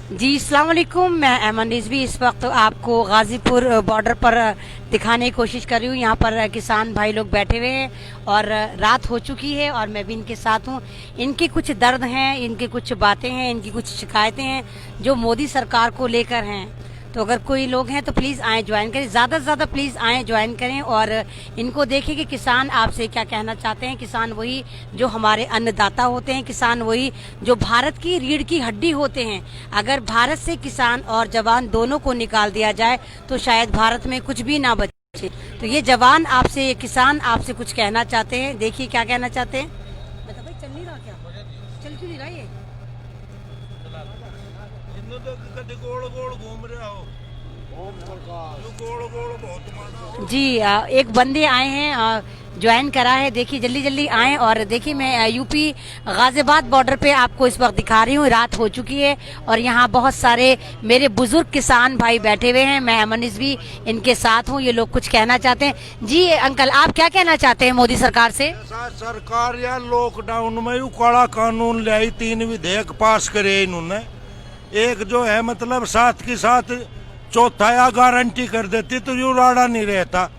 जी अस्सलाम वालेकुम। मैं ऐमन रिजवी इस वक्त आपको गाजीपुर बॉर्डर पर दिखाने की कोशिश कर रही हूँ। यहाँ पर किसान भाई लोग बैठे हुए हैं और रात हो चुकी है और मैं भी इनके साथ हूँ। इनके कुछ दर्द हैं, इनकी कुछ बातें हैं, इनकी कुछ शिकायतें हैं जो मोदी सरकार को लेकर हैं। तो अगर कोई लोग हैं तो प्लीज़ आए ज्वाइन करें, ज़्यादा से ज़्यादा प्लीज़ आए ज्वाइन करें और इनको देखें कि किसान आपसे क्या कहना चाहते हैं। किसान वही जो हमारे अन्नदाता होते हैं, किसान वही जो भारत की रीढ़ की हड्डी होते हैं। अगर भारत से किसान और जवान दोनों को निकाल दिया जाए तो शायद भारत में कुछ भी ना बचे। तो ये जवान आपसे, ये किसान आपसे कुछ कहना चाहते हैं। देखिए क्या कहना चाहते हैं। बता भाई, चल नहीं रहा क्या? चल क्यों नहीं रहा ये? गोल गोल घूम रहा हो, गोल गोल बहुत माना। जी एक बंदे आए हैं, ज्वाइन करा है। देखिए जल्दी जल्दी आए और देखिए मैं यूपी गाजियाबाद बॉर्डर पे आपको इस वक्त दिखा रही हूँ। रात हो चुकी है और यहाँ बहुत सारे मेरे बुजुर्ग किसान भाई बैठे हुए हैं। मैं ऐमन रिजवी इनके साथ हूँ। ये लोग कुछ कहना चाहते हैं। जी अंकल, आप क्या कहना चाहते हैं मोदी सरकार से? सरकार या लॉकडाउन में यू काला कानून लाई, 3 विधेयक पास करे इन्होंने। एक जो है मतलब साथ के साथ चौथा या गारंटी कर देती तो यू राड़ा नहीं रहता।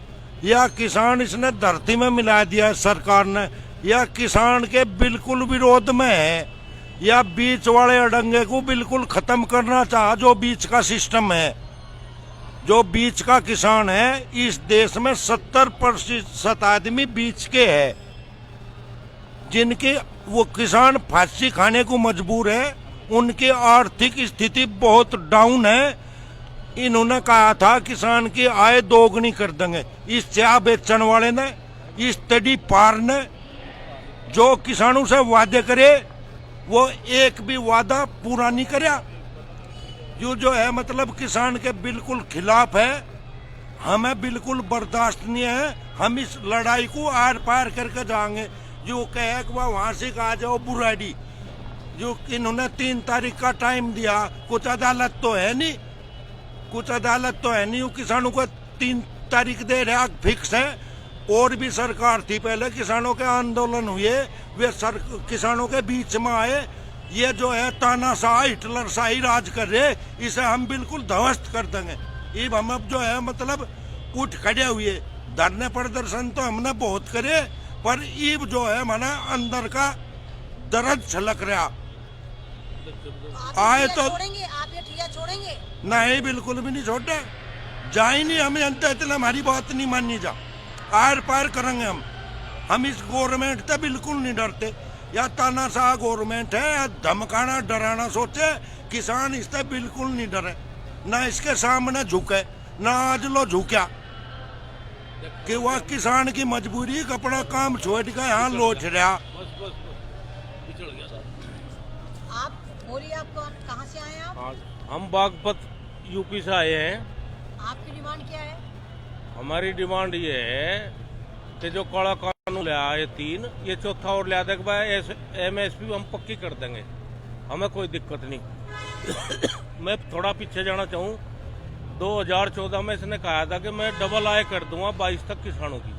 या किसान इसने धरती में मिला दिया सरकार ने, या किसान के बिल्कुल विरोध में है, या बीच वाले अड़ंगे को बिल्कुल खत्म करना चाहा। जो बीच का सिस्टम है, जो बीच का किसान है, इस देश में 70% आदमी बीच के है, जिनके वो किसान फांसी खाने को मजबूर है। उनकी आर्थिक स्थिति बहुत डाउन है। इन्होंने कहा था किसान की आय दोगुनी कर देंगे। इस चाय बेचने वाले ने, इस तड़ी पार ने जो किसानों से वादे करे वो एक भी वादा पूरा नहीं करया। जो है मतलब किसान के बिल्कुल खिलाफ है। हमें बिल्कुल बर्दाश्त नहीं है। हम इस लड़ाई को आर पार करके जाएंगे। जो कहे कि वहां से आ जाओ बुराड़ी, जो इन्होंने 3 तारीख का टाइम दिया, कुछ अदालत तो है नहीं, कुछ अदालत तो है नहीं। वो किसानों को 3 तारीख दे रहा फिक्स है। और भी सरकार थी पहले, किसानों के आंदोलन हुए, वे किसानों के बीच में आए। ये जो है तानाशाह हिटलर शाही राज कर रहे, इसे हम बिल्कुल ध्वस्त कर देंगे। ये हम अब जो है मतलब उठ खड़े हुए। धरने प्रदर्शन तो हमने बहुत करे, पर ईब जो है माना अंदर का दर्द छलक रहा। आए तो छोड़ेंगे आप, ये ठिया छोड़ेंगे? नहीं, बिल्कुल भी नहीं छोड़े। जाए नहीं हमें अंत, इतना हमारी बात नहीं माननी जा। आर पार करेंगे हम इस गवर्नमेंट से बिल्कुल नहीं डरते। या तानाशाह गवर्नमेंट है, या धमकाना डराना सोचे। किसान इससे बिल्कुल नहीं डरे, ना इसके सामने झुके, ना आज लो झुका कि वह किसान की मजबूरी अपना काम छोड़ के यहाँ लौट रहा। आप बोलिए, आप कहाँ से आए हैं? आप? हम बागपत यूपी से आए हैं। आपकी डिमांड क्या है? हमारी डिमांड ये है कि जो काला कानून ले आए 3, ये चौथा और ले देगा भाई। MSP हम पक्की कर देंगे, हमें कोई दिक्कत नहीं। मैं थोड़ा पीछे जाना चाहूँ। 2014 में इसने कहा था कि मैं डबल आय कर दूंगा 22 तक किसानों की।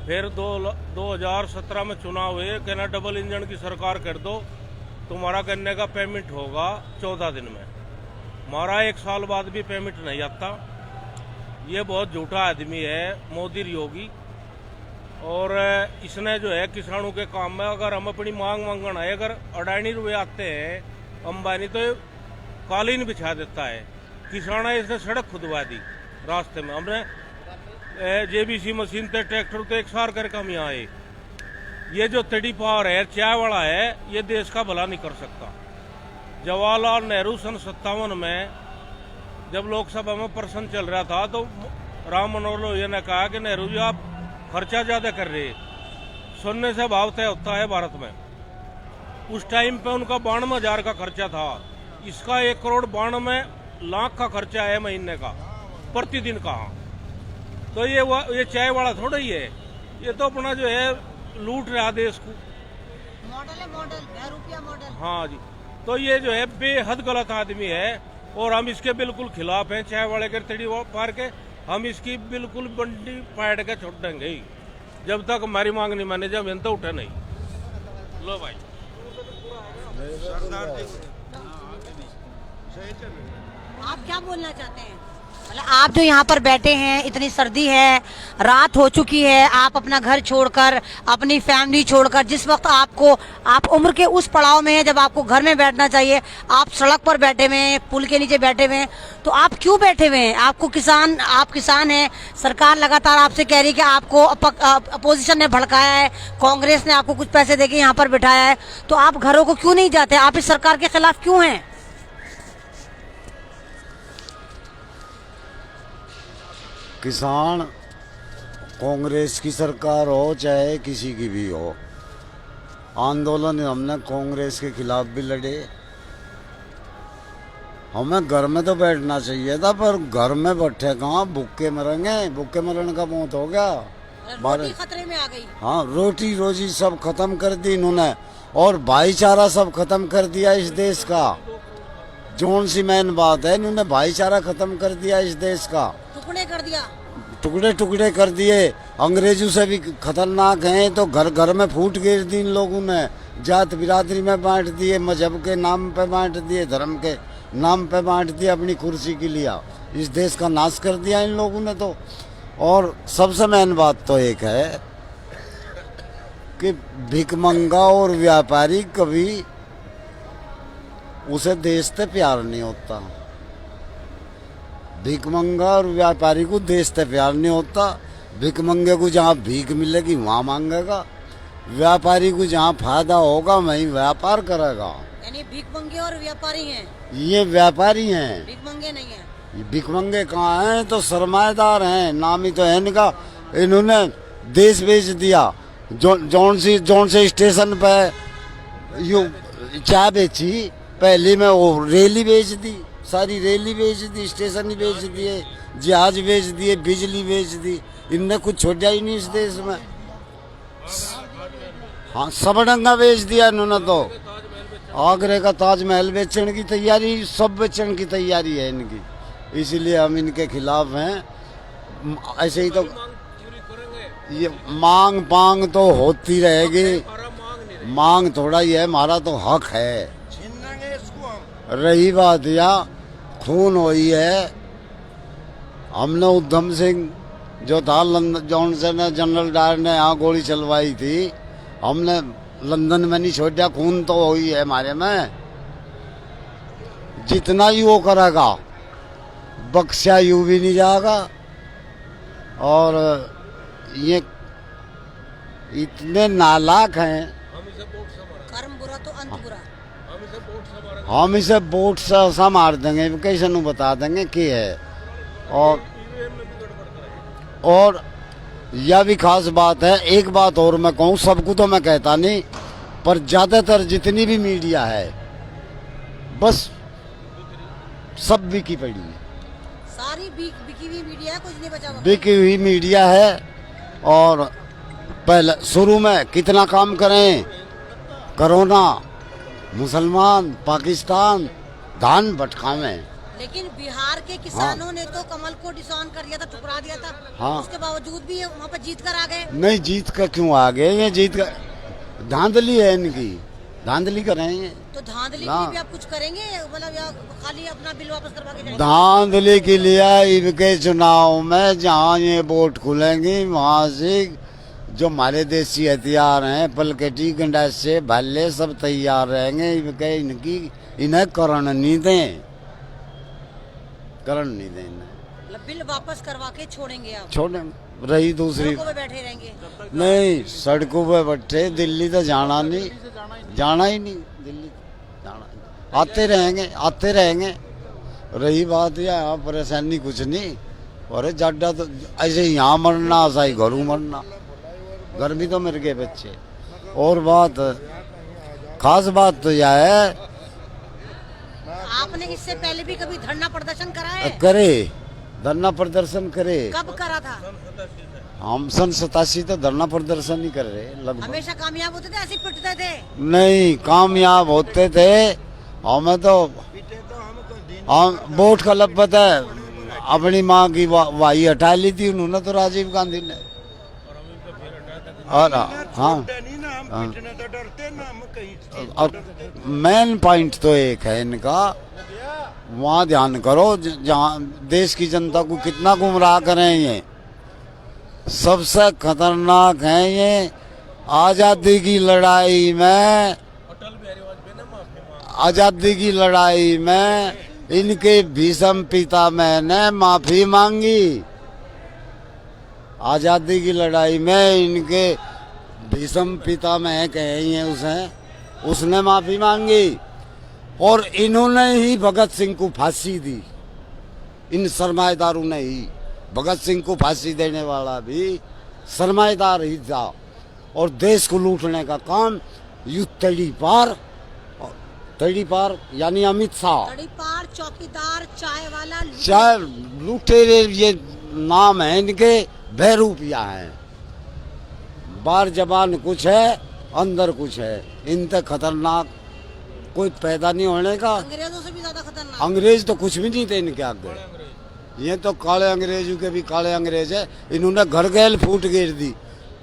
फिर 2017 में चुनाव हुए, कहना डबल इंजन की सरकार कर दो, तुम्हारा गन्ने का पेमेंट होगा 14 दिन में। हमारा 1 साल बाद भी पेमेंट नहीं आता। ये बहुत झूठा आदमी है मोदी योगी। और इसने जो है किसानों के काम में, अगर हम अपनी मांग मांगना है, अगर अडानी रुपये आते हैं अंबानी तो कालीन बिछा देता है। किसान है, इसने सड़क खुदवा दी रास्ते में। हमने JBC मशीन से ट्रैक्टर तो एक सार करके हम यहाँ आए। ये जो तड़ी पावर है, चाय वाला है, ये देश का भला नहीं कर सकता। जवाहरलाल नेहरू सन 57 में जब लोकसभा में प्रश्न चल रहा था तो राम मनोहर लोहिया ने कहा कि नेहरू जी आप खर्चा ज्यादा कर रहे, सोने से भाव तय होता है भारत में। उस टाइम पे उनका 92,000 का खर्चा था। इसका 1,92,00,000 का खर्चा है महीने का, प्रतिदिन का। तो ये चाय वाला थोड़ा ही है, ये तो अपना जो है लूट रहा देश को। मॉडल है, मॉडल 10 रुपया मॉडल। हाँ जी, तो ये जो है बेहद गलत आदमी है और हम इसके बिल्कुल खिलाफ हैं। चाय वाले के तड़ी पार के हम इसकी बिल्कुल बंडी फाड़ के छोड़ देंगे ही, जब तक हमारी मांग नहीं माने, जब हम तो उठे नहीं। लो भाई, सरदार जी आप क्या बोलना चाहते हैं? मतलब आप जो यहाँ पर बैठे हैं, इतनी सर्दी है, रात हो चुकी है, आप अपना घर छोड़कर, अपनी फैमिली छोड़कर, जिस वक्त आप उम्र के उस पड़ाव में हैं जब आपको घर में बैठना चाहिए, आप सड़क पर बैठे हुए हैं, पुल के नीचे बैठे हुए हैं, तो आप क्यों बैठे हुए हैं? आप किसान हैं, सरकार लगातार आपसे कह रही है कि आपको अपोजिशन ने भड़काया है, कांग्रेस ने आपको कुछ पैसे देके यहाँ पर बिठाया है, तो आप घरों को क्यों नहीं जाते? आप इस सरकार के खिलाफ क्यों हैं? किसान कांग्रेस की सरकार हो चाहे किसी की भी हो, आंदोलन हमने कांग्रेस के खिलाफ भी लड़े। हमें घर में तो बैठना चाहिए था, पर घर में बैठे कहाँ, भूखे मरेंगे। भूखे मरने का मौत हो गया, रोटी खतरे में आ गई। हाँ, रोटी रोजी सब खत्म कर दी इन्होंने, और भाईचारा सब खत्म कर दिया इस देश का। जोन सी मेन बात है, इन्होंने भाईचारा खत्म कर दिया इस देश का, टुकड़े कर दिया, टुकड़े टुकड़े कर दिए। अंग्रेजों से भी खतरनाक हैं, तो घर घर में फूट गिर दी इन लोगों ने, जात बिरादरी में बांट दिए, मजहब के नाम पे बांट दिए, धर्म के नाम पे बांट दिए, अपनी कुर्सी के लिए इस देश का नाश कर दिया इन लोगों ने तो। और सबसे मेन बात तो एक है कि भिखमंगा और व्यापारी कभी उसे देश से प्यार नहीं होता। भिखमंगा और व्यापारी को देश से प्यार नहीं होता। भिखमंगे को जहाँ भीख मिलेगी वहाँ मांगेगा, व्यापारी को जहाँ फायदा होगा वहीं व्यापार करेगा। यानी भिखमंगे और व्यापारी हैं, ये व्यापारी हैं, भिखमंगे नहीं हैं। भिखमंगे कहाँ हैं? तो सरमाएदार हैं, नाम ही तो है इनका। इन्होंने देश बेच दिया। जौन से स्टेशन पे यू चाय बेची, पहले में वो रेली बेच दी, सारी रेली बेच दी, स्टेशन ही बेच दिए, जहाज बेच दिए, बिजली बेच दी। इनने कुछ छोड़ा ही नहीं इस देश में। हाँ, सब डंगा बेच दिया इन्होंने तो। आगरे का ताजमहल बेचने की तैयारी, सब बेचने की तैयारी है इनकी, इसीलिए हम इनके खिलाफ हैं। ऐसे ही तो ये मांग पांग तो होती रहेगी, मांग थोड़ा ही है, हमारा तो हक है। रही बात या खून हुई है, हमने उधम सिंह जो था जौन से जनरल डायर ने यहाँ गोली चलवाई थी, हमने लंदन में नहीं छोड़ा, खून तो हुई है हमारे में। जितना ही वो करेगा बख्शा यूं भी नहीं जाएगा। और ये इतने नालायक हैं, कर्म बुरा तो अंत बुरा। हम इसे वोट से मार देंगे, कैसे नु बता देंगे कि है। और यह भी खास बात है, एक बात और मैं कहूँ, सबको तो मैं कहता नहीं, पर ज्यादातर जितनी भी मीडिया है बस सब बिकी पड़ी है, सारी बिकी हुई मीडिया है, कुछ नहीं बचा हुआ। बिकी हुई मीडिया है। और पहले शुरू में कितना काम करें, कोरोना, मुसलमान, पाकिस्तान, धान भटकावे। लेकिन बिहार के किसानों ने तो कमल को डिसऑन कर दिया था, ठुकरा दिया था। हाँ। उसके बावजूद भी वहाँ पर जीत कर आ गए। नहीं, जीत कर क्यों आ गए? ये जीत कर धांधली है इनकी, धांधली करेंगे। तो धांधली के लिए भी आप कुछ करेंगे, मतलब या खाली अपना बिल वापस करवा के जाएंगे? धांधली के लिए इनके चुनाव में जहाँ ये वोट खुलेंगी वहाँ से जो हमारे देसी हथियार हैं, पलकटी, गंडासे, भाले सब तैयार रहेंगे। इन्हें करण नहीं दें, करण नहीं दें इन्हें। मतलब बिल वापस करवा के छोड़ेंगे आप? छोड़े। रही दूसरी, सड़कों पे बैठे रहेंगे? नहीं, सड़कों पे बैठे, दिल्ली तो जाना नहीं, जाना ही नहीं, दिल्ली जाना, आते रहेंगे। रही बात यहाँ परेशानी कुछ नहीं, अरे जाडा तो ऐसे यहाँ मरना, ऐसा ही घरों मरना, घर भी तो मर गए बच्चे। और बात, खास बात तो यह है, आपने इससे पहले भी कभी धरना प्रदर्शन करा है? करे, धरना प्रदर्शन करे। कब करा था? हम सन 87 तो धरना प्रदर्शन ही कर रहे लगभग। हमेशा कामयाब होते थे, ऐसे पिटते थे? नहीं, कामयाब होते थे। हमें तो हम वोट का लब पता है, अपनी माँ की वाही हटा ली थी उन्होंने तो, राजीव गांधी ने। और हाँ, और मेन पॉइंट तो एक है इनका वहाँ ध्यान करो जहाँ देश की जनता को कितना गुमराह करें ये। सबसे खतरनाक है ये। आज़ादी की लड़ाई में, आज़ादी की लड़ाई में इनके भीष्म पितामह ने माफी मांगी। आज़ादी की लड़ाई में इनके भीष्म पितामह कहे हैं उसने माफी मांगी और इन्होंने ही भगत सिंह को फांसी दी। इन सरमाएदारों ने ही, भगत सिंह को फांसी देने वाला भी सरमाएदार ही था। और देश को लूटने का काम युद्ध तड़ी पार यानी अमित शाह, तड़ी पार, चौकीदार, चाय वाला, चाय लुटेरे, ये नाम है इनके। बहरूपिया हैं। बाहर जबान कुछ है, अंदर कुछ है। इनसे खतरनाक कोई पैदा नहीं होने का। अंग्रेजों से भी ज्यादा खतरनाक। अंग्रेज तो कुछ भी नहीं थे इनके आगे। ये तो काले अंग्रेजों के भी काले अंग्रेज है। इन्होंने घर गैल फूट गिर दी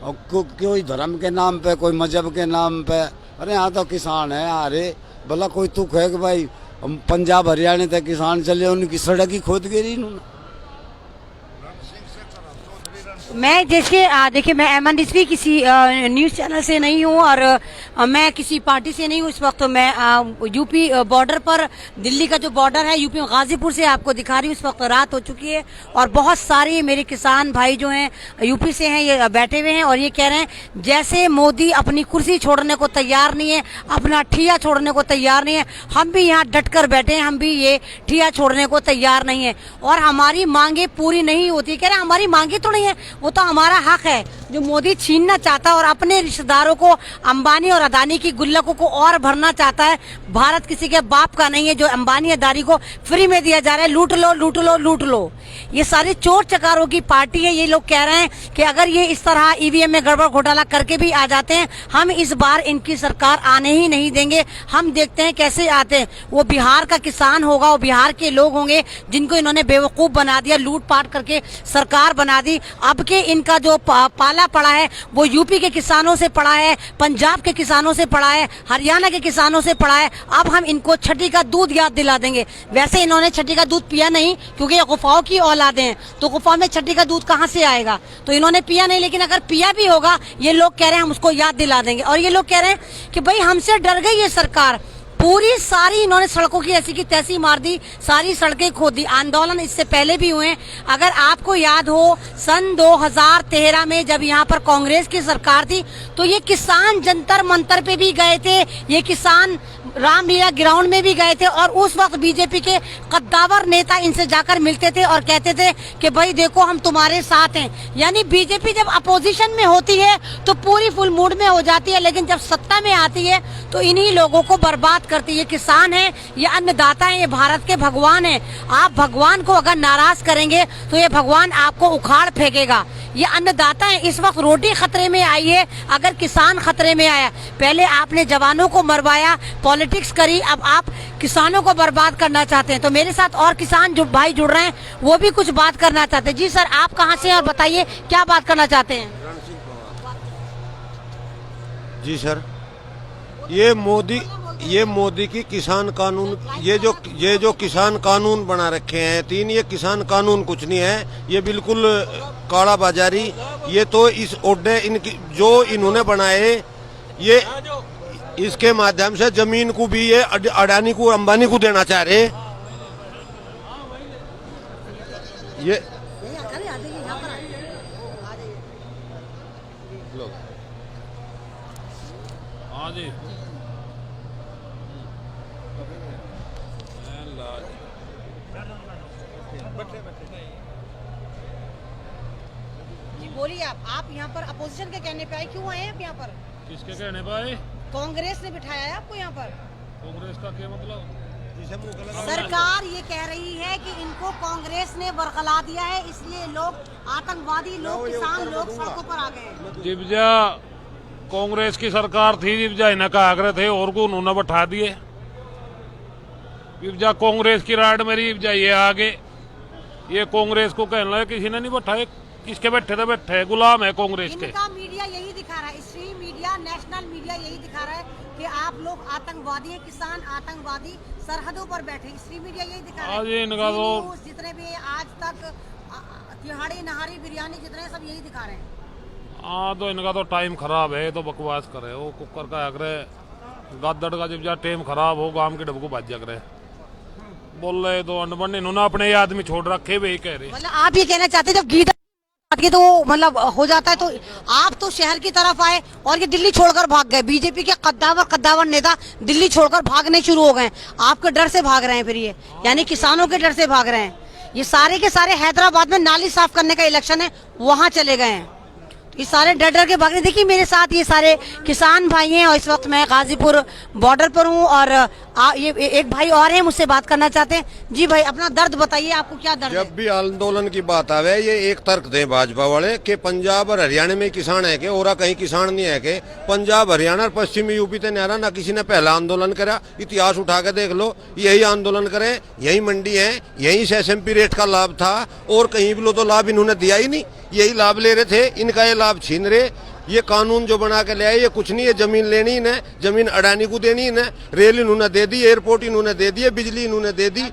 और कोई धर्म के नाम पे, कोई मजहब के नाम पे। अरे यहाँ तो किसान है। अरे भला कोई तुक है कि भाई पंजाब हरियाणा तक किसान चले, उनकी सड़क ही खोद गिरी इन्होंने। मैं देखिए मैं एमएन रिजवी किसी न्यूज़ चैनल से नहीं हूँ और मैं किसी पार्टी से नहीं हूँ। इस वक्त मैं यूपी बॉर्डर पर, दिल्ली का जो बॉर्डर है यूपी गाजीपुर से आपको दिखा रही हूँ। इस वक्त रात हो चुकी है और बहुत सारे मेरे किसान भाई जो हैं यूपी से हैं, ये बैठे हुए हैं और ये कह रहे हैं जैसे मोदी अपनी कुर्सी छोड़ने को तैयार नहीं है, अपना ठिया छोड़ने को तैयार नहीं है, हम भी यहाँ डट कर बैठे हैं, हम भी ये ठिया छोड़ने को तैयार नहीं है और हमारी मांगे पूरी नहीं होती। कह रहे हैं हमारी मांगे तो नहीं है, वो तो हमारा हक है जो मोदी छीनना चाहता है और अपने रिश्तेदारों को, अंबानी और अदानी की गुल्लकों को और भरना चाहता है। भारत किसी के बाप का नहीं है जो अंबानी अदानी को फ्री में दिया जा रहा है। लूट लो लूट लो लूट लो। ये सारी चोर चकारों की पार्टी है। ये लोग कह रहे हैं कि अगर ये इस तरह ईवीएम में गड़बड़ घोटाला करके भी आ जाते हैं, हम इस बार इनकी सरकार आने ही नहीं देंगे। हम देखते हैं कैसे आते हैं। वो बिहार का किसान होगा, वो बिहार के लोग होंगे जिनको इन्होंने बेवकूफ बना दिया, लूट पाट करके सरकार बना दी। अब के इनका जो पाला पड़ा है वो यूपी के किसानों से पड़ा है, पंजाब के किसानों से पड़ा है, हरियाणा के किसानों से पड़ा है। अब हम इनको छठी का दूध याद दिला देंगे। वैसे इन्होंने छठी का दूध पिया नहीं क्योंकि ये गुफाओं की औलादे हैं, तो गुफा में छठी का दूध कहाँ से आएगा, तो इन्होंने पिया नहीं। लेकिन अगर पिया भी होगा ये लोग कह रहे हैं हम उसको याद दिला देंगे। और ये लोग कह रहे हैं कि भाई हमसे डर गई ये सरकार। पूरी सारी इन्होंने सड़कों की ऐसी की तैसी मार दी, सारी सड़कें खोद दी। आंदोलन इससे पहले भी हुए। अगर आपको याद हो सन 2013 में जब यहाँ पर कांग्रेस की सरकार थी तो ये किसान जंतर मंतर पे भी गए थे, ये किसान रामलीला ग्राउंड में भी गए थे और उस वक्त बीजेपी के कद्दावर नेता इनसे जाकर मिलते थे और कहते थे कि भाई देखो हम तुम्हारे साथ हैं। यानी बीजेपी जब अपोजिशन में होती है तो पूरी फुल मूड में हो जाती है, लेकिन जब सत्ता में आती है तो इन्हीं लोगों को बर्बाद करती है। ये किसान है, ये अन्नदाता है, ये भारत के भगवान है। आप भगवान को अगर नाराज करेंगे तो ये भगवान आपको उखाड़ फेंकेगा। ये अन्नदाता है। इस वक्त रोटी खतरे में आई है अगर किसान खतरे में आया। पहले आपने जवानों को मरवाया, पॉलिटिक्स करी, अब आप किसानों को बर्बाद करना चाहते हैं। तो मेरे साथ और किसान जो भाई जुड़ रहे हैं वो भी कुछ बात करना चाहते हैं। जी सर, आप कहाँ से हैं और बताइए क्या बात करना चाहते हैं। जी सर, ये मोदी की किसान कानून, ये जो किसान कानून बना रखे हैं 3, ये किसान कानून कुछ नहीं है, ये बिल्कुल काला बाजारी। ये तो इस ओडे इनकी जो इन्होंने बनाए, ये इसके माध्यम से जमीन को भी ये अडानी को, अंबानी को देना चाह रहे। ये बोलिए आप यहाँ पर अपोजिशन के कहने पे आए, क्यों आए आप यहाँ पर? किसके कहने पे आए? कांग्रेस ने बिठाया है आपको यहाँ पर। कांग्रेस का क्या मतलब? सरकार ये कह रही है कि इनको कांग्रेस ने बरगला दिया है, इसलिए लोग आतंकवादी लोग, किसान लोग सड़कों पर आ गए। जिब्जा कांग्रेस की सरकार थी, जिब्जा इन्हें का आग्रह थे और को उन्होंने बैठा दिए। जिब्जा कांग्रेस की राड मेरी, जिब्जा ये आगे ये कांग्रेस को कहना है किसी ने नहीं बैठाए। किसके बैठे थे? बैठे गुलाम है कांग्रेस के। इनका मीडिया यही दिखा रहा है, स्ट्रीम मीडिया, नेशनल मीडिया यही दिखा रहा है कि आप आप लोग आतंकवादी हैं, किसान आतंकवादी सरहदों पर बैठे। श्री मीडिया यही दिखा रहा आज है, इनका जी तो- न्यूज़ जितने भी आज तक तिहाड़ी नहारी बिरयानी जितने सब यही दिखा रहे हैं। हाँ तो इनका तो टाइम खराब है, तो बकवास करे वो कुकर का अगरे गद्दड़ का जब जा टाइम खराब हो गांव के डब को बाज करे बोल रहे तो अनबन इन्होंने अपने ही आदमी छोड़ रखे वे कह रहे। मतलब आप ये कहना चाहते हैं जब गीत के तो मतलब हो जाता है तो आप तो शहर की तरफ आए और ये दिल्ली छोड़कर भाग गए। बीजेपी के कद्दावर नेता दिल्ली छोड़कर भागने शुरू हो गए। आपके डर से भाग रहे हैं फिर ये, यानी किसानों के डर से भाग रहे हैं। ये सारे के सारे हैदराबाद में नाली साफ करने का इलेक्शन है, वहां चले गए हैं। ये सारे डर डर के भाग रहे। देखिए मेरे साथ ये सारे किसान भाई हैं और इस वक्त मैं गाजीपुर बॉर्डर पर हूँ और ये एक भाई और हैं, मुझसे बात करना चाहते हैं। जी भाई अपना दर्द बताइए, आपको क्या दर्द है? जब भी आंदोलन की बात आवे ये एक तर्क दे भाजपा वाले कि पंजाब और हरियाणा में किसान है के और कहीं किसान नहीं है के। पंजाब हरियाणा और पश्चिमी यूपी ते न्यारा ना किसी ने पहला आंदोलन करा। इतिहास उठा के देख लो, यही आंदोलन करे, यही मंडी है, यही से SMP रेट का लाभ था और कहीं भी लो तो लाभ इन्होंने दिया ही नहीं। यही लाभ ले रहे थे, इनका ये लाभ छीन रहे। ये कानून जो बना के ले आए ये कुछ नहीं है। जमीन लेनी इन्हें, जमीन अडानी को देनी इन्हें, रेल इन्होंने दे दी, एयरपोर्ट इन्होंने दे दिए, बिजली इन्होंने दे दी,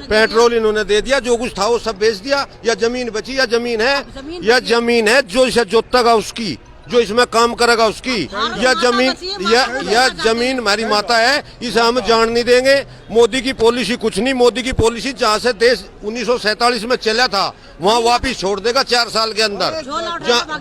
पेट्रोल इन्होंने दे दिया, जो कुछ था वो सब बेच दिया। या जमीन बची या जमीन है, या जमीन है जो इसे जोतेगा उसकी, जो इसमें काम करेगा उसकी, या जमीन हमारी माता है, इसे हम जान नहीं देंगे। मोदी की पॉलिसी कुछ नहीं, मोदी की पॉलिसी जहाँ से देश 1947 में चला था वहाँ वापिस छोड़ देगा 4 साल के अंदर।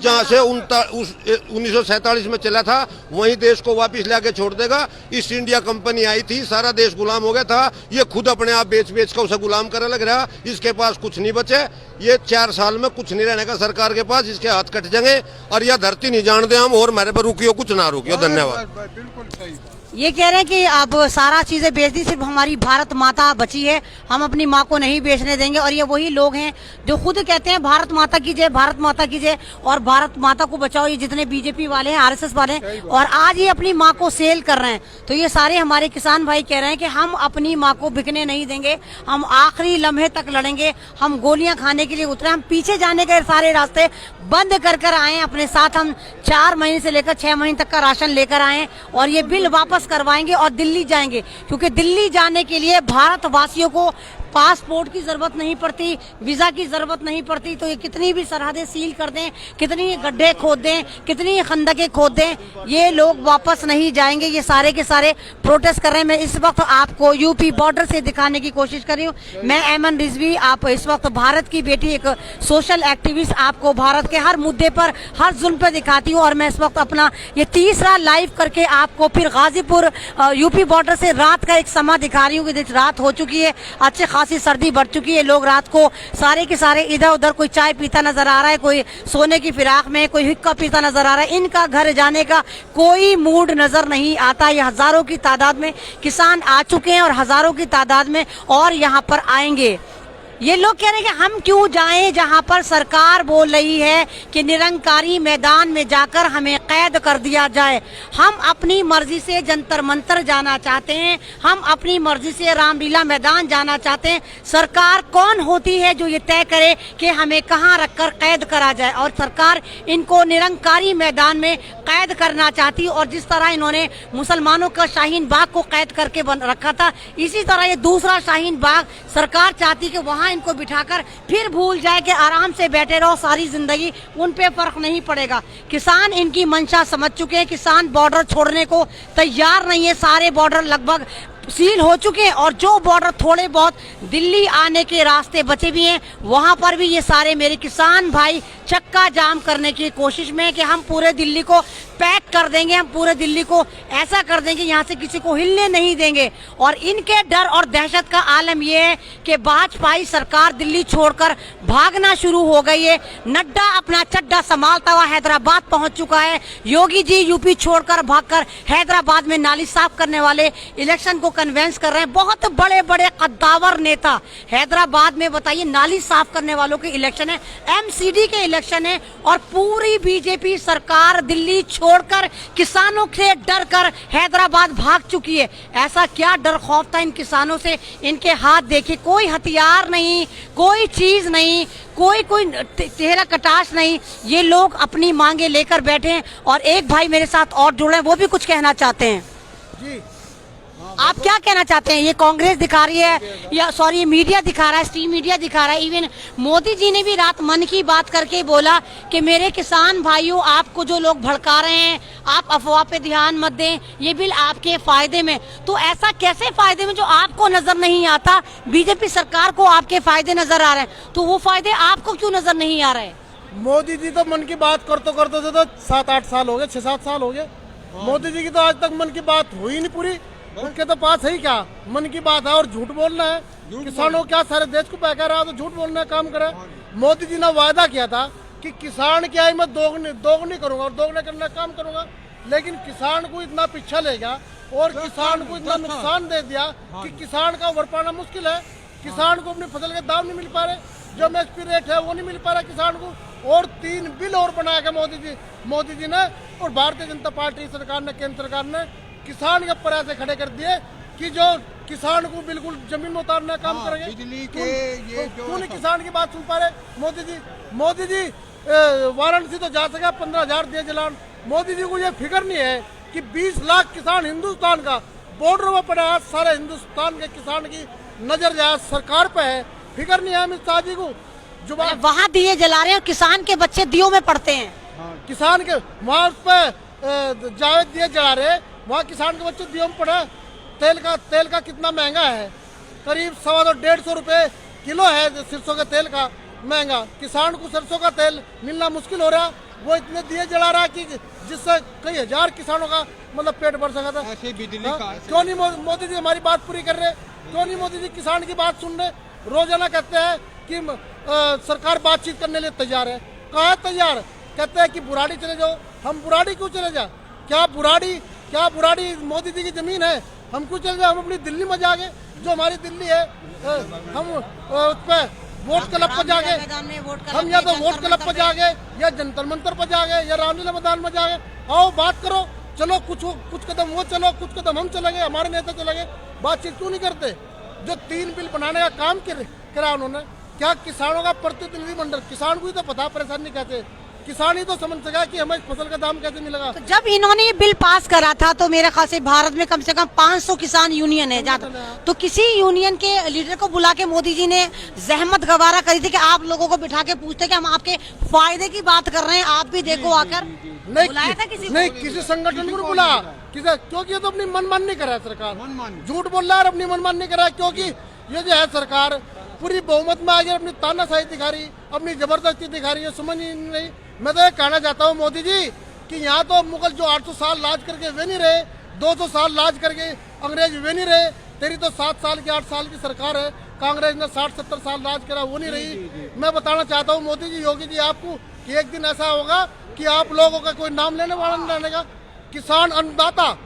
जहाँ से 1947 में चला था वही देश को वापिस लाके छोड़ देगा। ईस्ट इंडिया कंपनी आई थी, सारा देश गुलाम हो गया था, ये खुद अपने आप बेच बेच कर उसे गुलाम करने लग रहा। इसके पास कुछ नहीं बचे, ये 4 साल में कुछ नहीं रहने का सरकार के पास, इसके हाथ कट जाएंगे और यह धरती नहीं जान दे हम और मेरे पर रुकियो कुछ ना रुकियो। धन्यवाद। बिल्कुल सही। ये कह रहे हैं कि अब सारा चीजें बेच दी, सिर्फ हमारी भारत माता बची है, हम अपनी माँ को नहीं बेचने देंगे। और ये वही लोग हैं जो खुद कहते हैं भारत माता की जय, भारत माता की जय और भारत माता को बचाओ। ये जितने बीजेपी वाले हैं, RSS वाले हैं, और आज ये अपनी माँ को सेल कर रहे हैं। तो ये सारे हमारे किसान भाई कह रहे हैं कि हम अपनी माँ को बिकने नहीं देंगे, हम आखिरी लम्हे तक लड़ेंगे, हम गोलियां खाने के लिए उतरे, हम पीछे जाने के सारे रास्ते बंद कर आए। अपने साथ हम 4 महीने से लेकर 6 महीने तक का राशन लेकर आए और ये बिल वापस करवाएंगे और दिल्ली जाएंगे, क्योंकि दिल्ली जाने के लिए भारतवासियों को पासपोर्ट की जरूरत नहीं पड़ती, वीजा की जरूरत नहीं पड़ती। तो ये कितनी भी सरहदें सील कर दें, कितनी गड्ढे खोद दें, कितनी खंदकें खोद दें, ये लोग वापस नहीं जाएंगे। ये सारे के सारे प्रोटेस्ट कर रहे हैं। मैं इस वक्त आपको यूपी बॉर्डर से दिखाने की कोशिश कर रही हूँ। मैं ऐमन रिजवी, आप इस वक्त भारत की बेटी, एक सोशल एक्टिविस्ट, आपको भारत के हर मुद्दे पर, हर जुल्म पर दिखाती हूँ। और मैं इस वक्त अपना ये तीसरा लाइव करके आपको फिर गाजीपुर यूपी बॉर्डर से रात का एक समा दिखा रही हूँ कि रात हो चुकी है, अच्छे खासी सर्दी बढ़ चुकी है। लोग रात को सारे के सारे इधर उधर, कोई चाय पीता नजर आ रहा है, कोई सोने की फिराक में, कोई हुक्का पीता नजर आ रहा है। इनका घर जाने का कोई मूड नजर नहीं आता। ये हजारों की तादाद में किसान आ चुके हैं और हजारों की तादाद में और यहाँ पर आएंगे। ये लोग कह रहे हैं कि हम क्यों जाएं जहां पर सरकार बोल रही है कि निरंकारी मैदान में जाकर हमें कैद कर दिया जाए। हम अपनी मर्जी से जंतर मंतर जाना चाहते हैं, हम अपनी मर्जी से रामलीला मैदान जाना चाहते हैं। सरकार कौन होती है जो ये तय करे कि हमें कहां रखकर कैद करा जाए? और सरकार इनको निरंकारी मैदान में कैद करना चाहती है। और जिस तरह इन्होंने मुसलमानों का शाहीन बाग को कैद करके रखा था, इसी तरह ये दूसरा शाहीन बाग सरकार चाहती कि वहां इनको बिठाकर फिर भूल जाए कि आराम से बैठे रहो सारी जिंदगी, उन पे फर्क नहीं पड़ेगा। किसान इनकी मंशा समझ चुके हैं, किसान बॉर्डर छोड़ने को तैयार नहीं है। सारे बॉर्डर लगभग सील हो चुके हैं और जो बॉर्डर थोड़े बहुत दिल्ली आने के रास्ते बचे भी हैं, वहां पर भी ये सारे मेरे किसान भाई चक्का जाम करने की कोशिश में है कि हम पूरे दिल्ली को पैक कर देंगे, हम पूरे दिल्ली को ऐसा कर देंगे यहाँ से किसी को हिलने नहीं देंगे। और इनके डर और दहशत का आलम यह है कि भाजपाई सरकार दिल्ली छोड़कर भागना शुरू हो गई है। नड्डा अपना चड्डा संभालता हुआ हैदराबाद पहुंच चुका है। योगी जी यूपी छोड़कर भागकर हैदराबाद में नाली साफ करने वाले इलेक्शन को कन्वेंस कर रहे हैं। बहुत बड़े बड़े कद्दावर नेता हैदराबाद में, बताइए, नाली साफ करने वालों के इलेक्शन है, MCD के इलेक्शन है, और पूरी बीजेपी सरकार दिल्ली छोड़कर किसानों से डर कर हैदराबाद भाग चुकी है। ऐसा क्या डर खौफ था इन किसानों से? इनके हाथ देखिए, कोई हथियार नहीं, कोई चीज नहीं, कोई चेहरा कटाश नहीं। ये लोग अपनी मांगे लेकर बैठे हैं। और एक भाई मेरे साथ और जुड़े हैं, वो भी कुछ कहना चाहते हैं। जी आप क्या कहना चाहते हैं? ये कांग्रेस दिखा रही है या सॉरी ये मीडिया दिखा रहा है, स्ट्रीम मीडिया दिखा रहा है। इवन मोदी जी ने भी रात मन की बात करके बोला कि मेरे किसान भाइयों, आपको जो लोग भड़का रहे हैं, आप अफवाह पे ध्यान मत दें, ये बिल आपके फायदे में। तो ऐसा कैसे फायदे में जो आपको नजर नहीं आता? बीजेपी सरकार को आपके फायदे नजर आ रहे हैं, तो वो फायदे आपको क्यों नजर नहीं आ रहे? मोदी जी तो मन की बात करते करते तो 7-8 साल हो गए, 6-7 साल हो गए। मोदी जी की तो आज तक मन की बात हुई नहीं पूरी। उनके तो पास है ही क्या मन की बात है, और झूठ बोलना है। किसानों क्या सारे देश को बहका रहा है, तो झूठ बोलना काम करे। मोदी जी ने वायदा किया था कि किसान की आय मैं दोगुनी करूंगा और दोगुना करने का काम करूंगा, लेकिन किसान को इतना पीछा ले गया और किसान को इतना नुकसान दे दिया कि किसान का उभर पाना मुश्किल है। किसान को अपनी फसल के दाम नहीं मिल पा रहे, जो एमएसपी रेट है वो नहीं मिल पा रहा किसान को। और 3 बिल और बनाया गया मोदी जी ने और भारतीय जनता पार्टी सरकार ने, केंद्र सरकार ने किसान के ऊपर ऐसे खड़े कर दिए कि जो किसान को बिल्कुल जमीन में उतारने का काम करेंगे। बिजली के ये क्यों नहीं किसान की बात सुन पा रहे मोदी जी वाराणसी तो जा सके, 15,000 दिए जलान। मोदी जी को ये फिक्र नहीं है कि 20 लाख किसान हिंदुस्तान का बॉर्डर में पड़ा है, सारे हिंदुस्तान के किसान की नजर जो है सरकार पे है। फिक्र नहीं है अमित शाह जी को। जो वहाँ दिए जला रहे हैं, किसान के बच्चे दियों में पड़ते हैं। किसान के वहाँ पे जावेद दिए जला रहे, वहाँ किसान के बच्चे दियों में पड़े। तेल का कितना महंगा है, करीब 125-150 रुपए किलो है सरसों के तेल का महंगा। किसान को सरसों का तेल मिलना मुश्किल हो रहा, वो इतने दिए जला रहा कि जिससे कई हजार किसानों का मतलब पेट भर सका था। ऐसे बिजली का क्यों नहीं मोदी जी हमारी बात पूरी कर रहे? क्यों नहीं मोदी जी किसान की बात सुन रहे? रोजाना कहते हैं कि सरकार बातचीत करने लिए तैयार है। कहाँ तैयार? कहते हैं कि बुराड़ी चले जाओ। हम बुराड़ी क्यों चले जाए? क्या बुराड़ी मोदी जी की जमीन है? हम क्यों चले जाए? हम अपनी दिल्ली में जाके, जो हमारी दिल्ली है, हम उस पर वोट क्लब पर जाके, हम या तो वोट क्लब पर जाके या जंतर मंतर पर जाके या रामलीला मैदान में जाके आओ बात करो। चलो कुछ कदम वो चलो, कुछ कदम हम चलेंगे, हमारे नेता चलेंगे। बातचीत क्यों नहीं करते? जो 3 बिल बनाने का काम करा उन्होंने, क्या किसानों का प्रतिनिधिमंडल, किसान को ही तो पता परेशानी कैसे, किसान ही तो समझ सका कि हमें फसल का दाम कैसे मिलेगा। तो जब इन्होंने ये बिल पास करा था तो मेरे ख्याल से भारत में कम से कम 500 किसान यूनियन है ज्यादा, तो किसी यूनियन के लीडर को बुला के मोदी जी ने जहमत गवारा करी थी कि आप लोगों को बिठा के पूछते कि हम आपके फायदे की बात कर रहे हैं, आप भी देखो आकर। बुलाया था किसी नहीं, किसी संगठन को बुला, क्योंकि ये तो अपनी मनमानी कर रहा है सरकार, झूठ बोल रहा है और अपनी मनमानी कर रहा है। क्योंकि ये जो है सरकार पूरी बहुमत में आ गई, अपनी तानाशाही दिखा रही, अपनी जबरदस्ती दिखा रही है, समझ ही नहीं। मैं तो ये कहना चाहता हूँ मोदी जी कि यहाँ तो मुगल जो 800 साल राज करके वे नहीं रहे, 200 साल राज करके अंग्रेज वे नहीं रहे। तेरी तो 7 साल की 8 साल की सरकार है, कांग्रेस ने 60-70 साल राज करा, वो नहीं रही। मैं बताना चाहता हूँ मोदी जी, योगी जी आपको कि एक दिन ऐसा होगा कि आप लोगों का कोई नाम लेने वाला नहीं रहेगा। किसान अन्नदाता,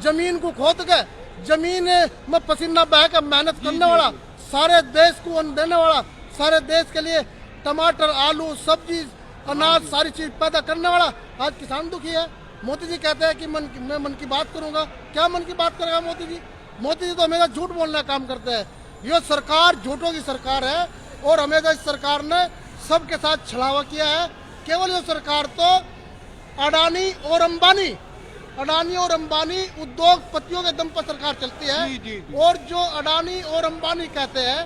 जमीन को खोद के, जमीन में पसीना बहा के मेहनत करने वाला, सारे देश को अन्न देने वाला, सारे देश के लिए टमाटर, आलू, सब्जी, अनाज, सारी चीज पैदा करने वाला आज किसान दुखी है। मोदी जी कहते हैं कि मैं मन की बात करूंगा। क्या मन की बात करेगा मोदी जी? मोदी जी तो हमेशा झूठ बोलने का काम करते हैं। ये सरकार झूठों की सरकार है और हमेशा इस सरकार ने सबके साथ छलावा किया है। केवल ये सरकार तो अडानी और अंबानी उद्योगपतियों के दम पर सरकार चलती है, और जो अडानी और अंबानी कहते हैं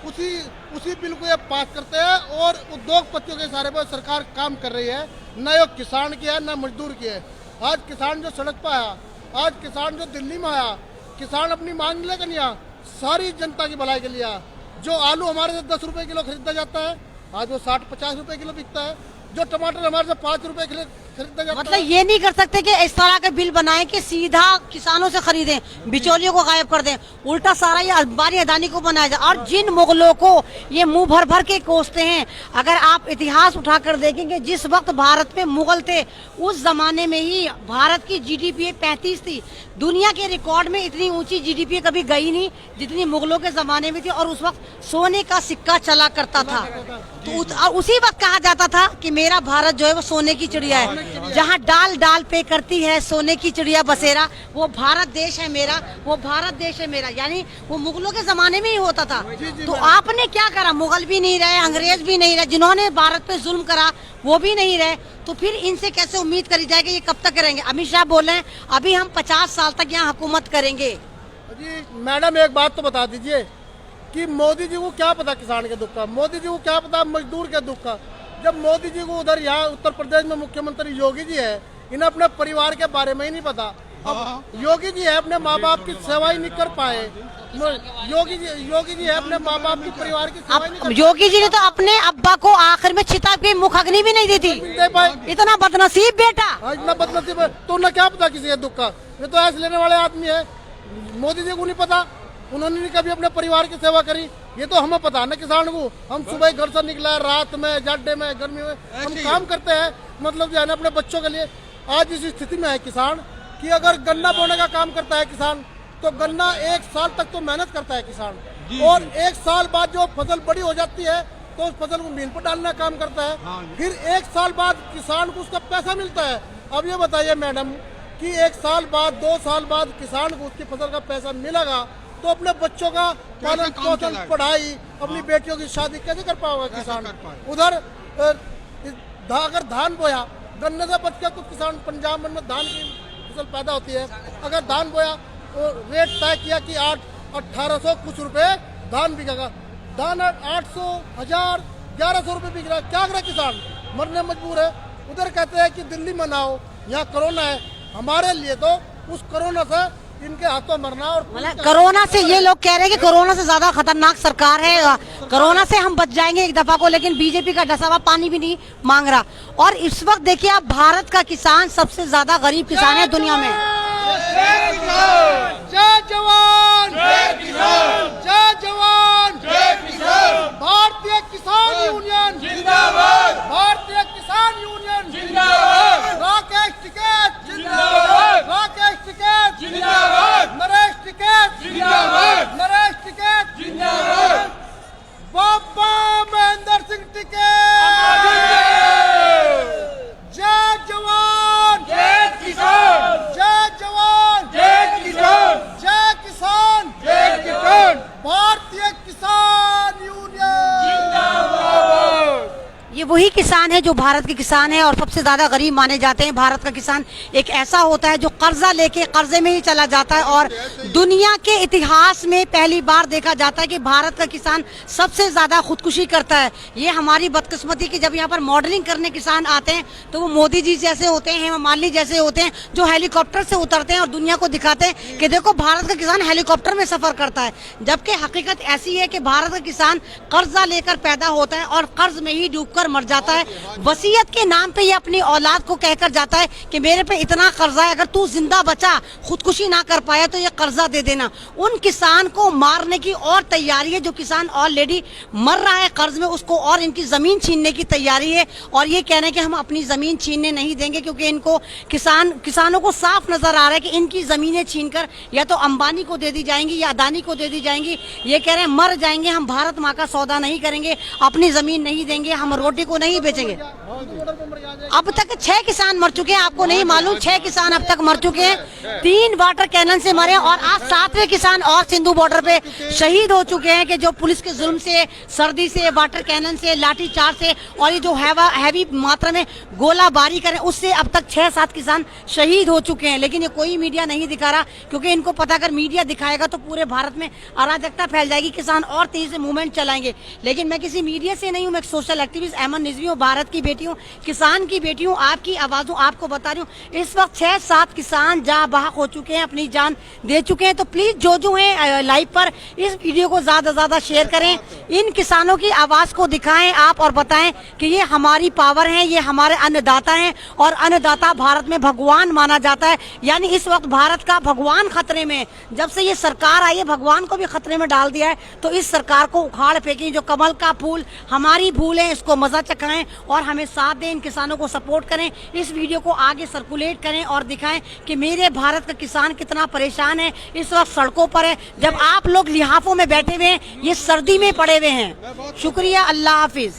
उसी बिल को ये पास करते हैं और उद्योगपतियों के इशारे पर सरकार काम कर रही है। न ये किसान की है, न मजदूर की है। आज किसान जो सड़क पर आया, आज किसान जो दिल्ली में आया, किसान अपनी मांग लेकर नहीं आया, सारी जनता की भलाई के लिए आया। जो आलू हमारे से 10 रुपए किलो खरीदा जाता है, आज वो 60-50 रुपए किलो बिकता है। जो टमाटर हमारे से 5 रुपए खरीदा जाता है। मतलब ये नहीं कर सकते कि इस तरह के बिल बनाए कि सीधा किसानों से खरीदें, बिचौलियों को गायब कर दें, उल्टा सारा ये अंबानी अदानी को बनाया जाए। और जिन मुगलों को ये मुंह भर भर के कोसते हैं, अगर आप इतिहास उठाकर देखेंगे, जिस वक्त भारत में मुगल थे उस जमाने में ही भारत की जीडीपी 35 थी। दुनिया के रिकॉर्ड में इतनी ऊंची जीडीपी कभी गई नहीं जितनी मुगलों के जमाने में थी, और उस वक्त सोने का सिक्का चला करता था। तो उसी वक्त कहा जाता था कि मेरा भारत जो है वो सोने की चिड़िया है, जहाँ डाल डाल पे करती है सोने की चिड़िया बसेरा, वो भारत देश है मेरा, वो भारत देश है मेरा। यानी वो मुगलों के जमाने में ही होता था। तो आपने क्या करा? मुगल भी नहीं रहे, अंग्रेज भी नहीं रहे, जिन्होंने भारत पे जुल्म करा वो भी नहीं रहे, तो फिर इनसे कैसे उम्मीद करी जाए कि ये कब तक करेंगे? अमित शाह बोले अभी हम 50 साल तक यहाँ हुकूमत करेंगे, जी मैडम एक बात तो बता दीजिए कि मोदी जी को क्या पता किसान के दुख का, मोदी जी को क्या पता मजदूर के दुख का। जब मोदी जी को उधर यहाँ उत्तर प्रदेश में मुख्यमंत्री योगी जी है, इन्हें अपने परिवार के बारे में ही नहीं पता। अब योगी जी है अपने माँ बाप की सेवा ही नहीं कर पाए, योगी जी है अपने माँ बाप की परिवार की सेवा ही नहीं अब योगी जी ने तो अपने अब्बा को आखिर में चिता की मुख अग्नि भी नहीं दी थी। दे पाए। इतना बदनसीब बेटा। इतना बदनसीब है तो उन्हें क्या पता किसी के दुख का। ये तो ऐसे लेने वाले आदमी है, मोदी जी को नहीं पता, उन्होंने नहीं कभी अपने परिवार की सेवा करी। ये तो हमें पता है ना किसान को, हम सुबह घर से निकला है, रात में जाड़े में गर्मी में हम काम करते हैं, मतलब जो है ना अपने बच्चों के लिए। आज इस स्थिति में है किसान कि अगर गन्ना बोने का काम करता है किसान, तो गन्ना 1 साल तक तो मेहनत करता है किसान, और 1 साल बाद जो फसल बड़ी हो जाती है तो उस फसल को मिल पर डालने का काम करता है। फिर 1 साल बाद किसान को उसका पैसा मिलता है। अब ये बताइए मैडम कि 1 साल बाद 2 साल बाद किसान को उसकी फसल का पैसा मिलेगा तो अपने बच्चों का पालन पोषण, पढ़ाई, अपनी बेटियों की शादी कैसे कर पाएगा किसान। उधर अगर धान बोया, गन्ने से बच के कुछ किसान पंजाब में धान की फसल पैदा होती है, अगर धान बोया तो रेट तय किया कि 1800 कुछ रुपए धान बिकेगा, धान 800, 1000, 1100 रुपए बिक रहा है। क्या करे किसान, मरने मजबूर है। उधर कहते हैं कि दिल्ली में ना हो, यहाँ कोरोना है, हमारे लिए तो उस कोरोना से इनके हाथों मरना। और मतलब कोरोना से ये लोग कह रहे हैं कि कोरोना से ज्यादा खतरनाक सरकार है, कोरोना से हम बच जाएंगे एक दफा को, लेकिन बीजेपी का डसा हुआ पानी भी नहीं मांग रहा। और इस वक्त देखिए आप, भारत का किसान सबसे ज्यादा गरीब किसान है दुनिया में। जय जवान, जय किसान, जय जवान, जय किसान। भारतीय किसान यूनियन जिंदाबाद, भारतीय किसान यूनियन जिंदाबाद। राकेश टिकैत जिंदाबाद, राकेश टिकैत जिंदाबाद, नरेश टिकैत जिंदाबाद, नरेश टिकैत जिंदाबाद, बाबा महेंद्र सिंह टिकैत। जय जवान, जय किसान, जय जवान, जय किसान, जय किसान, जय किसान। भारतीय किसान यूनियन जिंदाबाद। ये वही किसान है जो भारत के किसान है और सबसे ज्यादा गरीब माने जाते हैं। भारत का किसान एक ऐसा होता है जो कर्जा लेके कर्जे में ही चला जाता है, और दुनिया के इतिहास में पहली बार देखा जाता है कि भारत का किसान सबसे ज्यादा खुदकुशी करता है। ये हमारी बदकिस्मती कि जब यहाँ पर मॉडलिंग करने किसान आते हैं तो वो मोदी जी जैसे होते हैं, हेमा मालिनी जैसे होते हैं, जो हेलीकॉप्टर से उतरते हैं और दुनिया को दिखाते हैं कि देखो भारत का किसान हेलीकॉप्टर में सफर करता है। जबकि हकीकत ऐसी है कि भारत का किसान कर्जा लेकर पैदा होता है और कर्ज में ही डूबकर मर जाता है। वसीयत के नाम पे ये अपनी औलाद को कहकर जाता है कि मेरे पे इतना कर्जा है, अगर तू जिंदा बचा, खुदकुशी ना कर पाया तो ये कर्जा दे देना। उन किसान को मारने की और तैयारी है। जो किसान ऑलरेडी मर रहा है कर्ज में, उसको और इनकी जमीन छीनने की तैयारी है, और ये कह रहे हैं कि हम अपनी जमीन छीनने नहीं देंगे, क्योंकि इनको किसानों को साफ नजर आ रहा है कि इनकी जमीनें छीनकर या तो अंबानी को दे दी जाएंगी या अदानी को दे दी जाएंगी। ये कह रहे हैं मर जाएंगे, हम भारत माँ का सौदा नहीं करेंगे, अपनी जमीन नहीं देंगे, हम रोटी को नहीं बेचेंगे। अब तक 6 किसान मर चुके हैं, आपको नहीं मालूम, 6 किसान अब तक मर चुके हैं। 3 वाटर कैनन से मरे, और आज 7वें किसान और सिंधु बॉर्डर पे शहीद हो चुके हैं कि जो पुलिस के जुल्म से, सर्दी से, वाटर कैनन से, लाठी चार्ज से, और ये जो हैवी मात्रा में गोलाबारी करें उससे अब तक 6-7 किसान शहीद हो चुके हैं। लेकिन ये कोई मीडिया नहीं दिखा रहा, क्योंकि इनको पता अगर मीडिया दिखाएगा तो पूरे भारत में अराजकता फैल जाएगी, किसान और तेजी से मूवमेंट चलाएंगे। लेकिन मैं किसी मीडिया से नहीं हूँ, मैं एक सोशल एक्टिविस्ट अहमद रिजवी हूँ, भारत की बेटी हूँ, किसान की बेटी हूँ, आपकी आवाज हूँ, आपको बता रही हूँ। इस वक्त 6-7 किसान जहाँ बहक हो चुके हैं, अपनी जान दे चुके हैं। तो प्लीज जो है लाइव पर इस वीडियो को ज्यादा से ज्यादा शेयर करें, इन किसानों की आवाज को दिखाएं आप, और बताएं कि ये हमारी पावर है, ये हमारे अन्नदाता हैं, और अन्नदाता भारत में भगवान माना जाता है। यानी इस वक्त भारत का भगवान खतरे में, जब से ये सरकार आई है भगवान को भी खतरे में डाल दिया है। तो इस सरकार को उखाड़ फेंकें, जो कमल का फूल हमारी भूल है, इसको मजा चखाएं और हमें साथ दें, इन किसानों को सपोर्ट करें, इस वीडियो को आगे सर्कुलेट करें और दिखाएं कि मेरे भारत का किसान कितना परेशान है, इस वक्त सड़कों पर है, जब आप लोग लिहाफों में बैठे हुए हैं, ये सर्दी में पड़े हुए हैं। शुक्रिया, अल्लाह हाफिज।